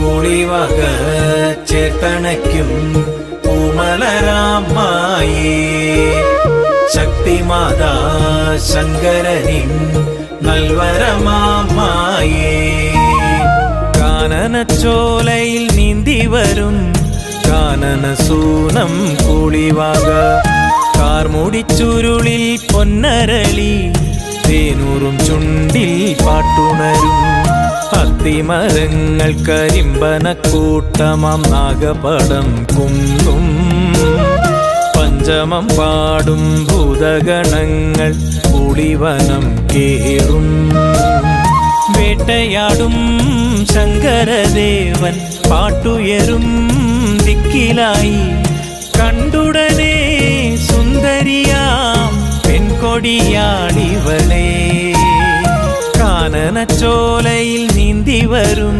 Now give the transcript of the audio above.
കൂളിവക ചേർത്തണയ്ക്കും പൂമലരാമായേ ശക്തിമാതാ ശങ്കരനിൻ നൽവരമാമായേ കാനനച്ചോലയിൽ നീന്തി വരും കാനനസൂനം കൂളിവാക കാർമുടിച്ചുരുളിൽ പൊന്നരളി തേനൂറും ചുണ്ടിൽ പാട്ടുണരും അത്തിമരങ്ങൾ കരിമ്പനക്കൂട്ടമാം നാഗപടം കുന്നും പഞ്ചമം പാടും ഭൂതഗണങ്ങൾ കൂളിവനം കേറും വേട്ടയാടും ശങ്കരദേവൻ പാട്ടുയരും ദിക്കിലായി കണ്ടുടനെ സുന്ദരിയാം പെൺകൊടിയാളിവളെ കാനനച്ചോലയിൽ നീന്തി വരും